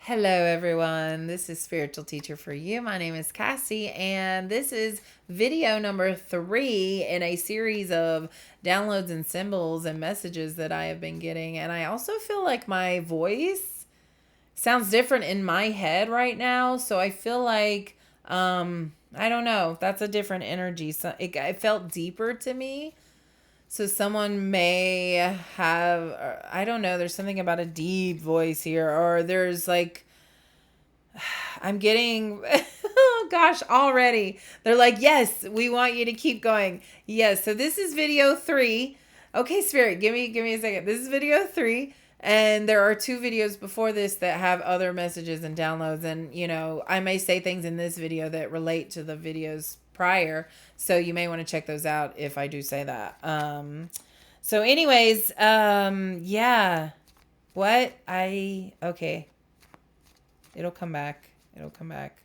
Hello, everyone. This is Spiritual Teacher for You. My name is Cassie, and this is video number 3 in a series of downloads and symbols and messages that I have been getting. And I also feel like my voice sounds different in my head right now. So I feel like, I don't know, that's a different energy. So it felt deeper to me. So someone may have, I don't know, there's something about a deep voice here, or there's like, I'm getting, oh gosh, already. They're like, yes, we want you to keep going. Yes. So this is video 3. Okay, Spirit, give me a second. This is video 3. And there are 2 videos before this that have other messages and downloads. And, I may say things in this video that relate to the videos prior. So you may want to check those out if I do say that. So anyways, yeah. Okay. It'll come back. It'll come back.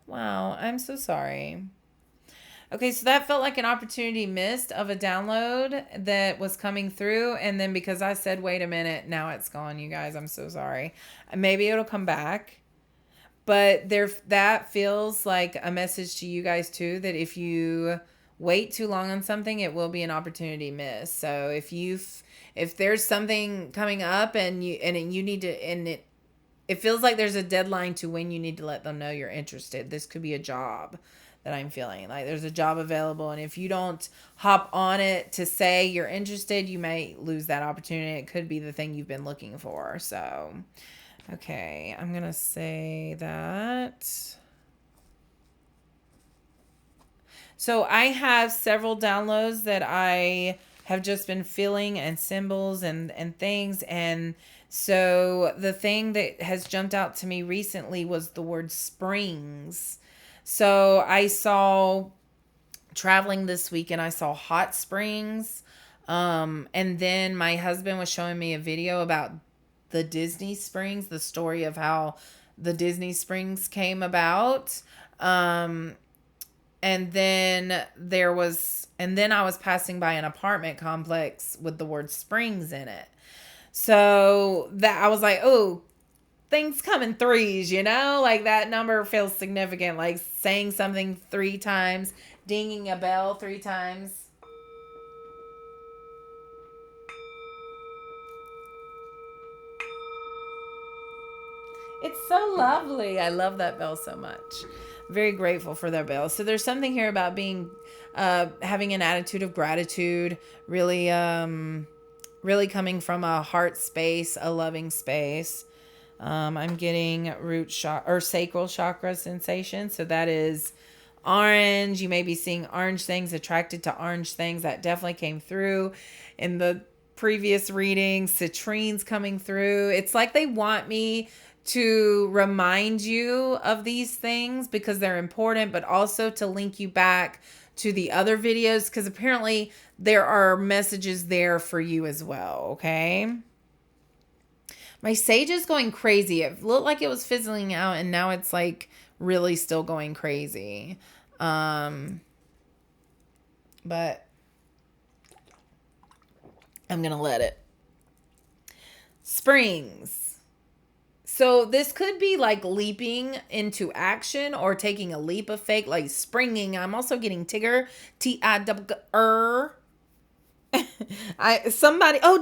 Wow, I'm so sorry. Okay, so that felt like an opportunity missed of a download that was coming through. And then because I said, wait a minute, now it's gone, you guys. I'm so sorry. Maybe it'll come back. But that feels like a message to you guys too, that if you wait too long on something, it will be an opportunity missed. So if there's something coming up and you need to, and it feels like there's a deadline to when you need to let them know you're interested. This could be a job that I'm feeling like there's a job available, and if you don't hop on it to say you're interested, you may lose that opportunity. It could be the thing you've been looking for. So, okay, I'm gonna say that. So I have several downloads that I have just been feeling, and symbols and things. And so the thing that has jumped out to me recently was the word springs. So I saw, traveling this weekend, I saw hot springs. And then my husband was showing me a video about the Disney springs, the story of how the Disney springs came about. And then I was passing by an apartment complex with the word springs in it. So that I was like, oh, things come in threes, like that number feels significant, like saying something 3 times, dinging a bell 3 times. It's so lovely. I love that bell so much. Very grateful for that bell. So there's something here about being, having an attitude of gratitude, really, really coming from a heart space, a loving space. I'm getting root chakra or sacral chakra sensation. So that is orange. You may be seeing orange things, attracted to orange things. That definitely came through in the previous readings. Citrine's coming through. It's like they want me to remind you of these things because they're important, but also to link you back to the other videos because apparently there are messages there for you as well. Okay. My sage is going crazy. It looked like it was fizzling out, and now it's like really still going crazy. But I'm going to let it. Springs. So this could be like leaping into action or taking a leap of faith, like springing. I'm also getting Tigger, Tiger.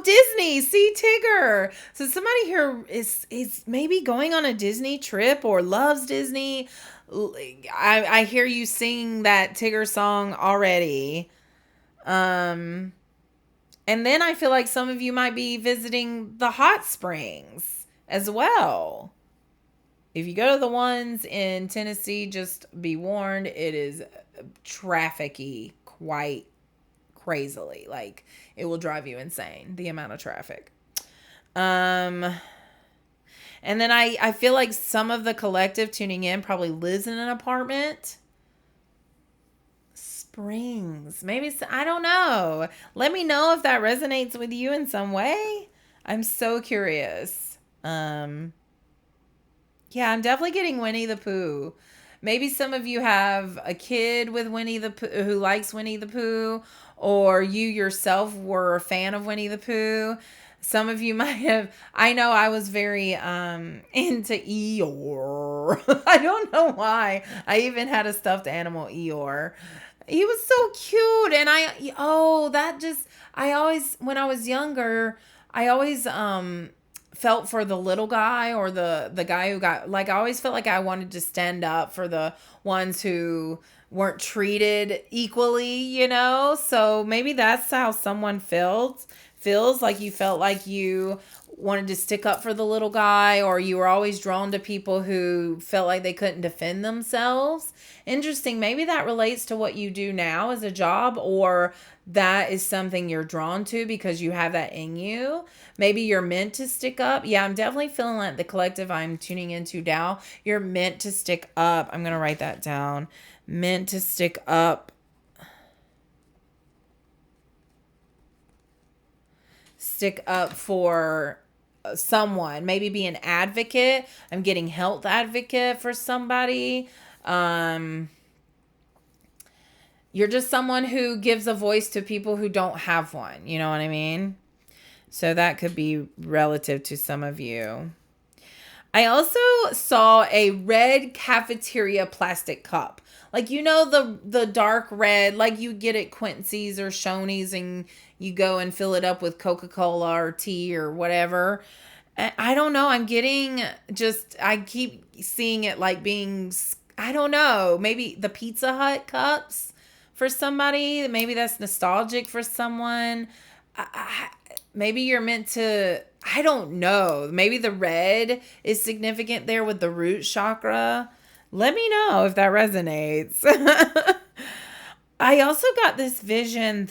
Disney, see Tigger. So somebody here is maybe going on a Disney trip or loves Disney. I hear you sing that Tigger song already. And then I feel like some of you might be visiting the hot springs as well. If you go to the ones in Tennessee, just be warned, it is trafficky quite crazily. Like, it will drive you insane, the amount of traffic. And then I feel like some of the collective tuning in probably lives in an apartment. Springs. Maybe, I don't know. Let me know if that resonates with you in some way. I'm so curious. Yeah, I'm definitely getting Winnie the Pooh. Maybe some of you have a kid with Winnie the Pooh who likes Winnie the Pooh, or you yourself were a fan of Winnie the Pooh. Some of you might have. I know I was very into Eeyore. I don't know why. I even had a stuffed animal Eeyore. He was so cute, and that just I always when I was younger, I always felt for the little guy, or the guy who got, like, I always felt like I wanted to stand up for the ones who weren't treated equally, So maybe that's how someone feels like you felt like you wanted to stick up for the little guy, or you were always drawn to people who felt like they couldn't defend themselves. Interesting. Maybe that relates to what you do now as a job, or that is something you're drawn to because you have that in you. Maybe you're meant to stick up. Yeah, I'm definitely feeling like the collective I'm tuning into now. You're meant to stick up. I'm going to write that down. Meant to stick up. Stick up for someone, maybe be an advocate. I'm getting health advocate for somebody. You're just someone who gives a voice to people who don't have one. You know what I mean? So that could be relative to some of you. I also saw a red cafeteria plastic cup. Like, the dark red, like you get at Quincy's or Shoney's, and you go and fill it up with Coca-Cola or tea or whatever. I don't know. I keep seeing it like being, I don't know, maybe the Pizza Hut cups for somebody. Maybe that's nostalgic for someone. Maybe you're meant to, I don't know. Maybe the red is significant there with the root chakra. Let me know if that resonates. I also got this vision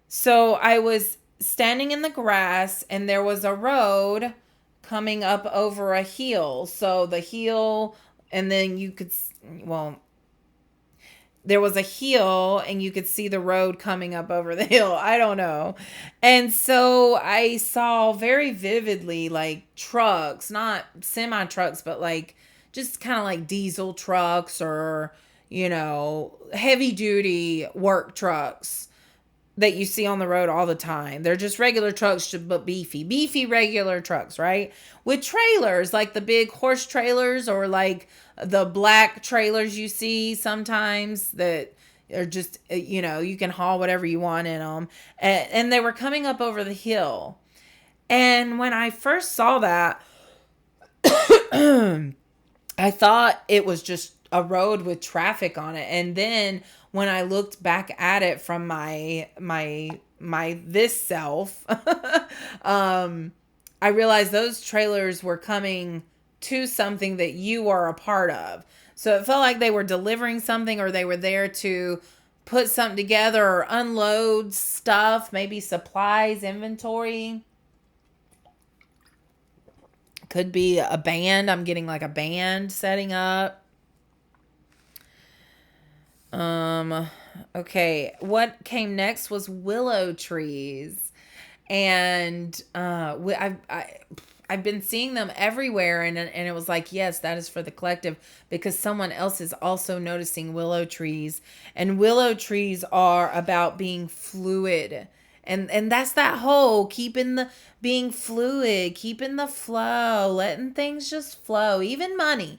so I was standing in the grass and there was a road coming up over a hill. So the hill, and then there was a hill and you could see the road coming up over the hill. I don't know. And so I saw very vividly, like, trucks, not semi trucks, but like just kind of like diesel trucks, or, heavy duty work trucks that you see on the road all the time. They're just regular trucks, but beefy regular trucks, right? With trailers, like the big horse trailers, or like the black trailers you see sometimes that are just, you can haul whatever you want in them. And they were coming up over the hill. And when I first saw that, I thought it was just a road with traffic on it. And then when I looked back at it from my this self, I realized those trailers were coming to something that you are a part of. So it felt like they were delivering something, or they were there to put something together or unload stuff, maybe supplies, inventory. Could be a band. I'm getting like a band setting up. Okay. What came next was willow trees. And I've been seeing them everywhere, and it was like, yes, that is for the collective, because someone else is also noticing willow trees, and willow trees are about being fluid. And that's that whole being fluid, keeping the flow, letting things just flow. Even money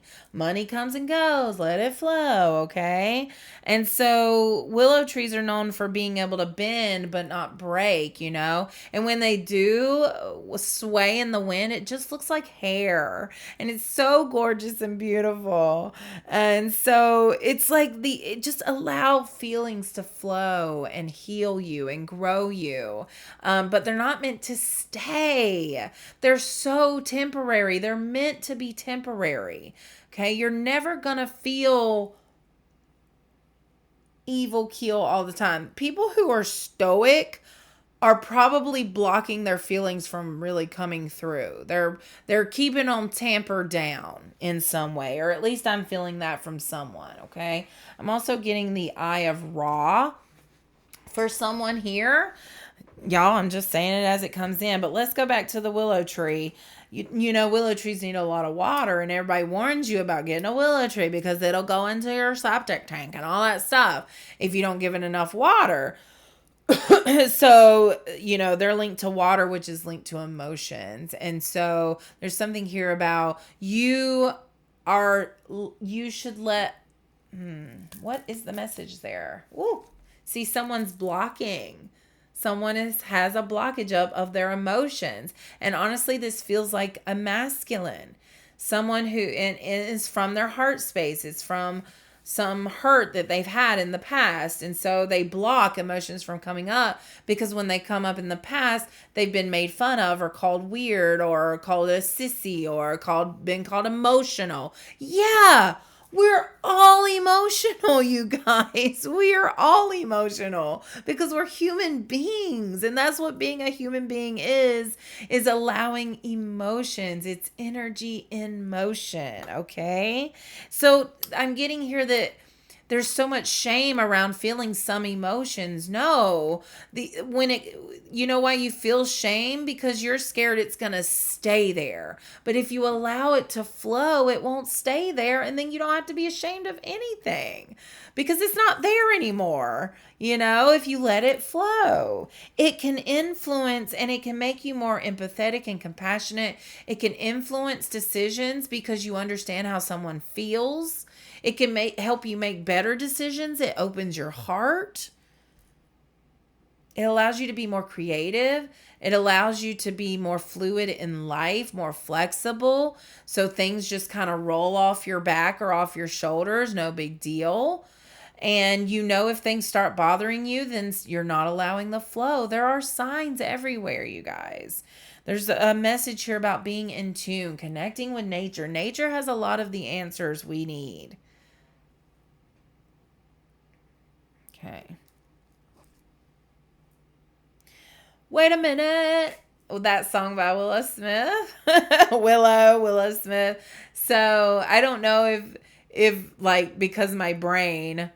comes and goes, let it flow. Okay. And so willow trees are known for being able to bend, but not break, and when they do sway in the wind, it just looks like hair, and it's so gorgeous and beautiful. And so it's like it just allow feelings to flow and heal you and grow you. But they're not meant to stay. They're so temporary. They're meant to be temporary. Okay. You're never going to feel evil kill all the time. People who are stoic are probably blocking their feelings from really coming through. They're keeping them tampered down in some way, or at least I'm feeling that from someone. Okay. I'm also getting the Eye of Ra for someone here. Y'all, I'm just saying it as it comes in. But let's go back to the willow tree. You know, willow trees need a lot of water, and everybody warns you about getting a willow tree because it'll go into your septic tank and all that stuff if you don't give it enough water. So, you know, they're linked to water, which is linked to emotions. And so there's something here about you should let, what is the message there? Ooh, see, someone's blocking. Has a blockage of their emotions. And honestly, this feels like a masculine. Someone who and is from their heart space. It's from some hurt that they've had in the past. And so they block emotions from coming up because when they come up in the past, they've been made fun of or called weird or called a sissy or been called emotional. Yeah. We're all emotional, you guys. We are all emotional because we're human beings. And that's what being a human being is allowing emotions. It's energy in motion, okay? So I'm getting here that there's so much shame around feeling some emotions. No, you know why you feel shame? Because you're scared it's going to stay there. But if you allow it to flow, it won't stay there. And then you don't have to be ashamed of anything because it's not there anymore. You know, if you let it flow, it can influence and it can make you more empathetic and compassionate. It can influence decisions because you understand how someone feels. It can help you make better decisions. It opens your heart. It allows you to be more creative. It allows you to be more fluid in life, more flexible. So things just kind of roll off your back or off your shoulders. No big deal. And you know, if things start bothering you, then you're not allowing the flow. There are signs everywhere, you guys. There's a message here about being in tune, connecting with nature. Nature has a lot of the answers we need. Okay. Wait a minute. Oh, that song by Willow Smith. Willow Smith. So I don't know if like because my brain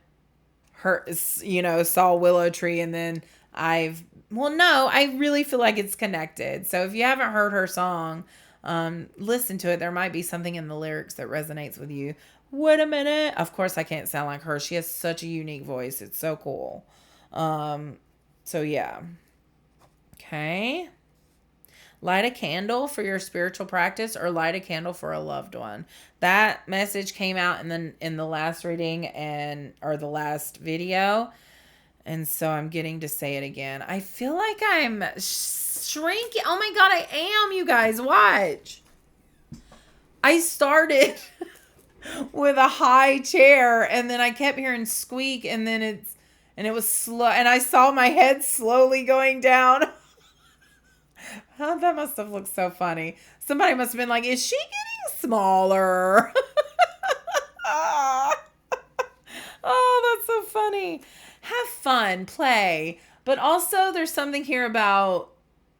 saw Willow Tree and then no, I really feel like it's connected. So if you haven't heard her song, listen to it. There might be something in the lyrics that resonates with you. Wait a minute. Of course I can't sound like her. She has such a unique voice. It's so cool. So yeah. Okay. Light a candle for your spiritual practice or light a candle for a loved one. That message came out in the last reading or the last video. And so I'm getting to say it again. I feel like I'm shrinking. Oh my God, I am, you guys. Watch. I started with a high chair and then I kept hearing squeak and then it was slow and I saw my head slowly going down. Oh, that must have looked so funny. Somebody must have been like, is she getting smaller? Oh, that's so funny. Have fun, play. But also there's something here about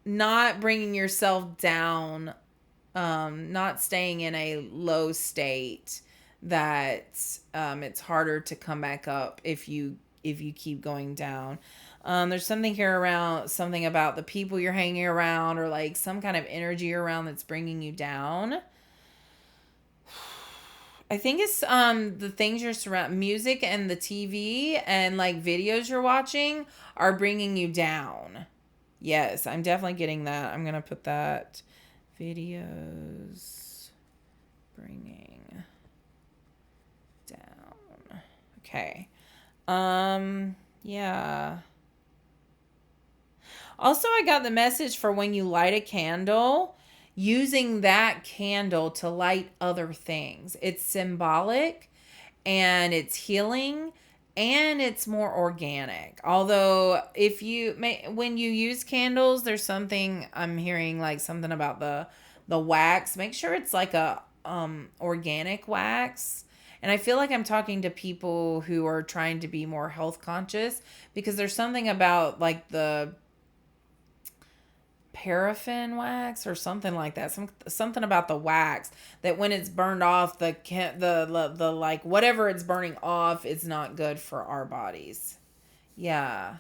not bringing yourself down, not staying in a low state that it's harder to come back up if you keep going down. There's something here around something about the people you're hanging around or like some kind of energy around that's bringing you down. I think it's the things you're surrounded, music and the TV and like videos you're watching are bringing you down. Yes, I'm definitely getting that. I'm gonna put that videos bringing down. Okay. Yeah. Also, I got the message for when you light a candle, using that candle to light other things. It's symbolic and it's healing and it's more organic. Although when you use candles, there's something I'm hearing like something about the wax. Make sure it's like a organic wax. And I feel like I'm talking to people who are trying to be more health conscious because there's something about like the paraffin wax or something like that. Something about the wax that when it's burned off, the like whatever it's burning off is not good for our bodies. Yeah.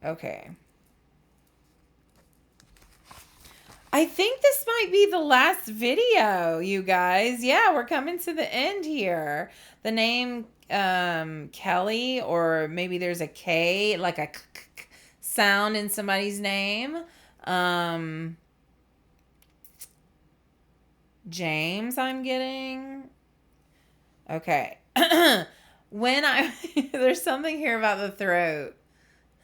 Okay. I think this might be the last video, you guys. Yeah, we're coming to the end here. The name Kelly, or maybe there's a K, like a sound in somebody's name. James, I'm getting. Okay. When I there's something here about the throat.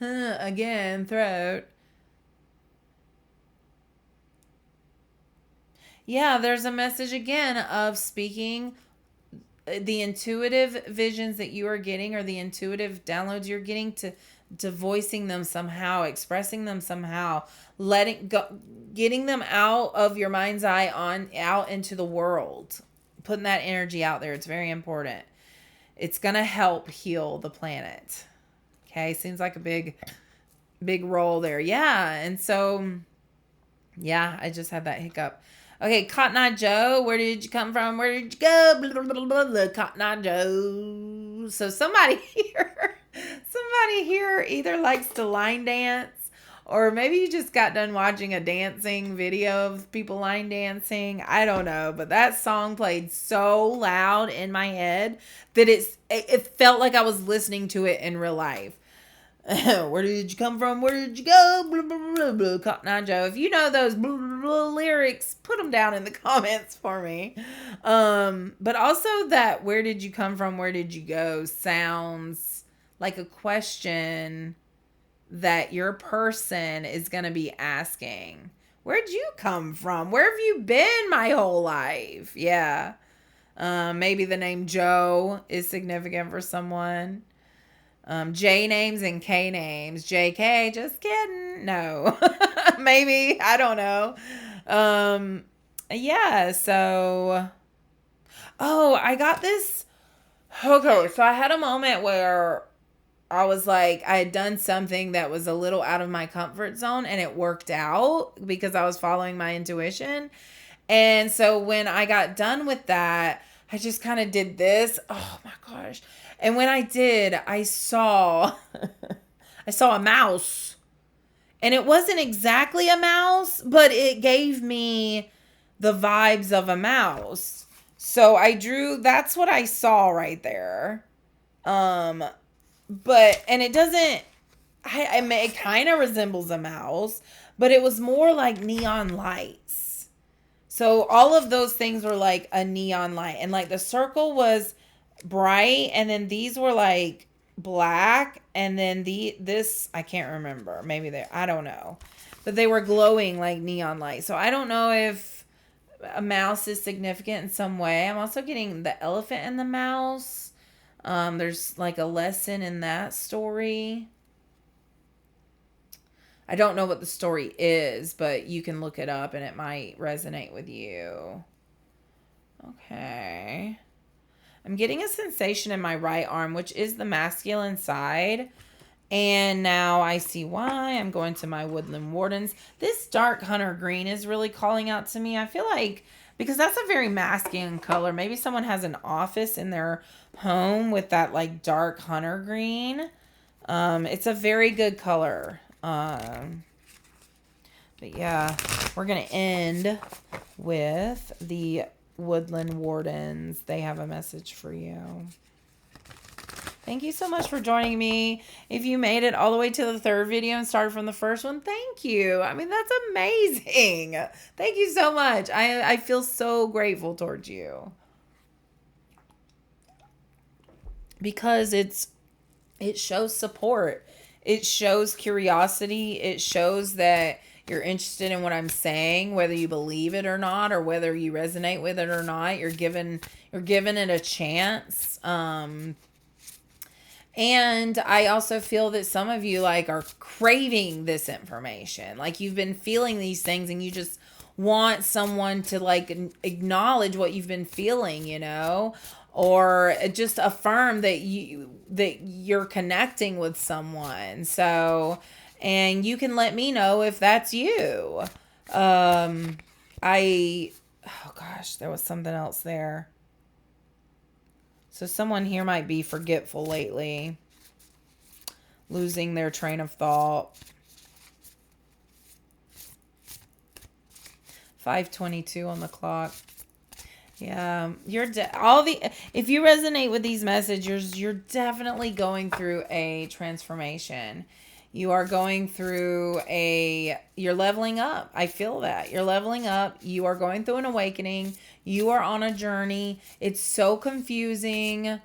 Again, throat. Yeah, there's a message again of speaking the intuitive visions that you are getting, or the intuitive downloads you're getting, to voicing them somehow, expressing them somehow, letting go, getting them out of your mind's eye on out into the world, putting that energy out there. It's very important. It's going to help heal the planet. Okay. Seems like a big role there. Yeah. And so, yeah, I just had that hiccup. Okay, Cotton Eye Joe, where did you come from? Where did you go? Blah, blah, blah, blah, blah, Cotton Eye Joe. So somebody here either likes to line dance, or maybe you just got done watching a dancing video of people line dancing. I don't know, but that song played so loud in my head that it felt like I was listening to it in real life. Where did you come from? Where did you go? Blah, blah, blah, blah. Cotton Eye Joe. If you know those blah, blah, blah, lyrics, put them down in the comments for me. But also that where did you come from? Where did you go? Sounds like a question that your person is going to be asking. Where'd you come from? Where have you been my whole life? Yeah. Maybe the name Joe is significant for someone. J names and K names. JK, just kidding. No. Maybe. I don't know. Yeah, so. Oh, I got this. Okay, so I had a moment where I was like, I had done something that was a little out of my comfort zone, and it worked out because I was following my intuition. And so when I got done with that, I just kind of did this. Oh my gosh. And when I did, I saw a mouse. And it wasn't exactly a mouse, but it gave me the vibes of a mouse. So I drew, that's what I saw right there. But, and it doesn't, it kind of resembles a mouse, but it was more like neon lights. So all of those things were like a neon light, and like the circle was bright, and then these were like black, and then this I can't remember. Maybe I don't know. But they were glowing like neon lights. So I don't know if a mouse is significant in some way. I'm also getting the elephant and the mouse. There's like a lesson in that story. I don't know what the story is, but you can look it up and it might resonate with you. Okay. I'm getting a sensation in my right arm, which is the masculine side. And now I see why. I'm going to my woodland wardens. This dark hunter green is really calling out to me. I feel like, because that's a very masculine color. Maybe someone has an office in their home with that like dark hunter green. It's a very good color. But yeah, we're going to end with the woodland wardens. They have a message for you. Thank you so much for joining me. If you made it all the way to the third video and started from the first one, thank you. I mean, that's amazing. Thank you so much. I feel so grateful towards you. Because it shows support. It shows curiosity. It shows that you're interested in what I'm saying, whether you believe it or not, or whether you resonate with it or not. You're given it a chance. And I also feel that some of you like are craving this information. Like you've been feeling these things and you just want someone to like acknowledge what you've been feeling, you know, or just affirm that you're connecting with someone. So, and you can let me know if that's you. Oh gosh, there was something else there. So someone here might be forgetful lately, losing their train of thought. 5:22 on the clock. Yeah, if you resonate with these messages, you're definitely going through a transformation. You are going through you're leveling up. I feel that. You're leveling up. You are going through an awakening. You are on a journey. It's so confusing.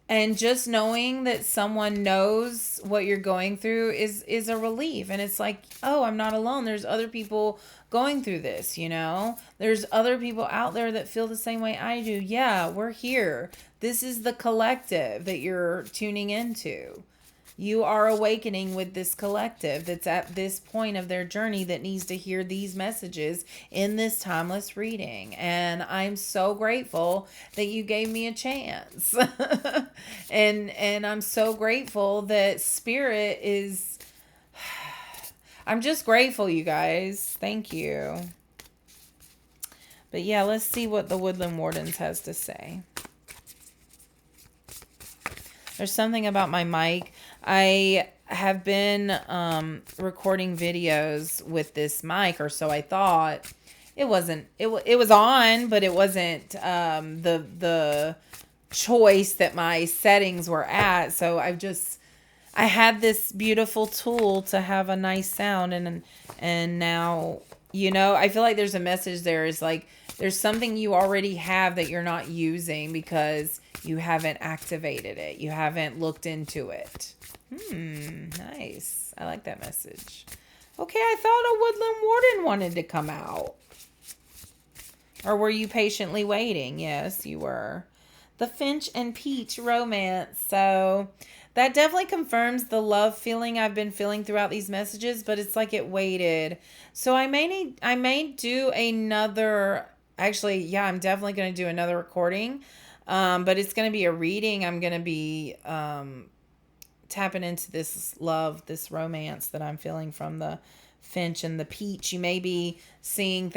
And just knowing that someone knows what you're going through is a relief. And it's like, oh, I'm not alone. There's other people going through this, There's other people out there that feel the same way I do. Yeah, we're here. This is the collective that you're tuning into. You are awakening with this collective that's at this point of their journey that needs to hear these messages in this timeless reading. And I'm so grateful that you gave me a chance. and I'm so grateful that Spirit is... I'm just grateful, you guys. Thank you. But yeah, let's see what the Woodland Wardens has to say. There's something about my mic. I have been recording videos with this mic, or so I thought. It wasn't. It was on, but it wasn't the choice that my settings were at. So I had this beautiful tool to have a nice sound, and now I feel like there's a message there. Is like there's something you already have that you're not using because you haven't activated it. You haven't looked into it. Nice. I like that message. Okay, I thought a Woodland Warden wanted to come out. Or were you patiently waiting? Yes, you were. The Finch and Peach romance. So that definitely confirms the love feeling I've been feeling throughout these messages, but it's like it waited. So I may do another... Actually, yeah, I'm definitely going to do another recording. But it's going to be a reading. I'm going to be tapping into this love, this romance that I'm feeling from the Finch and the Peach. You may be seeing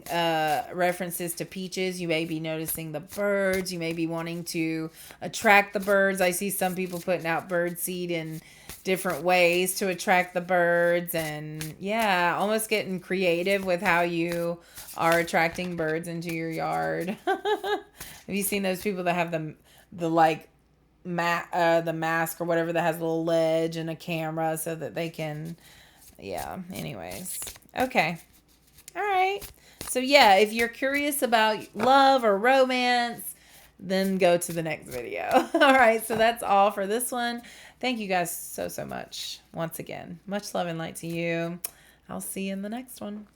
references to peaches. You may be noticing the birds. You may be wanting to attract the birds. I see some people putting out bird seed in different ways to attract the birds, and yeah, almost getting creative with how you are attracting birds into your yard. Have you seen those people that have the mask or whatever that has a little ledge and a camera so that they can... Yeah, anyways. Okay. All right. So yeah, if you're curious about love or romance, then go to the next video. All right, so that's all for this one. Thank you guys so much once again. Much love and light to you. I'll see you in the next one.